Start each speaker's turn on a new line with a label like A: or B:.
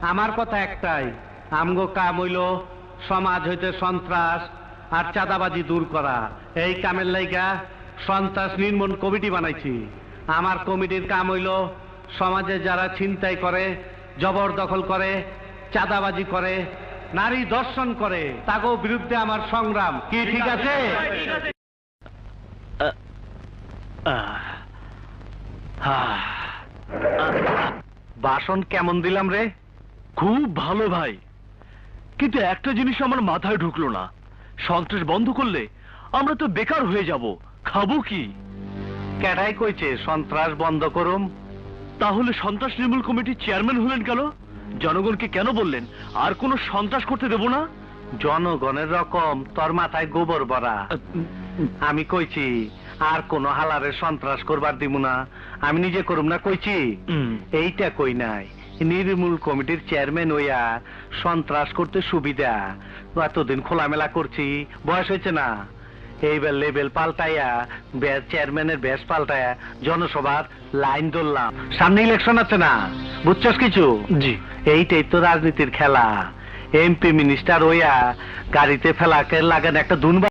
A: আমার কথা একটাই, আমগো কাম হইল সমাজ হইতে সন্ত্রাস আর চাঁদাবাজি দূর করা। এই কামের লাইগা সন্ত্রাস নির্মূল কমিটি বানাইছি। আমার কমিটির কাম হইল সমাজে যারা ছিনতাই করে, জবরদখল করে, চাঁদাবাজি করে, নারী দর্শন করে, তাগো বিরুদ্ধে আমার সংগ্রাম। কি ঠিক আছে? ভাষণ কেমন দিলাম রে?
B: খুব ভালো ভাই, কিন্তু একটা জিনিস আমার মাথায় ঢুকলো না। সন্ত্রাস বন্ধ করলে আমরা তো বেকার হয়ে যাব, খাবো কি?
A: কেডাই কইছে সন্ত্রাস বন্ধ করুম?
B: তাহলে সন্ত্রাস নির্মূল কমিটির চেয়ারম্যান হলেন কেন? জনগণকে কেন বললেন আর কোনো সন্ত্রাস করতে দেব না?
A: জনগণের রকম তোর মাথায় গোবর ভরা। আমি কইছি আর কোন হালারে সন্ত্রাস করবার দিব না, আমি নিজে করুম না কইছি? এইটা কই নাই। নির্মূল কমিটির চেয়ারম্যান হইয়া সন্ত্রাস করতে সুবিধা, এতদিন খোলামেলা করছি, বয়স হয়েছে না। এইবার লেভেল পাল্টাইয়া চেয়ারম্যানের বেশ পাল্টাইয়া জনসভার লাইন ধরলাম। সামনে ইলেকশন আছে না, বুঝছস কিছু?
B: জি।
A: এইটাই তো রাজনীতির খেলা। এমপি মিনিস্টার হইয়া গাড়িতে ফেলাকে লাগান একটা দুনবা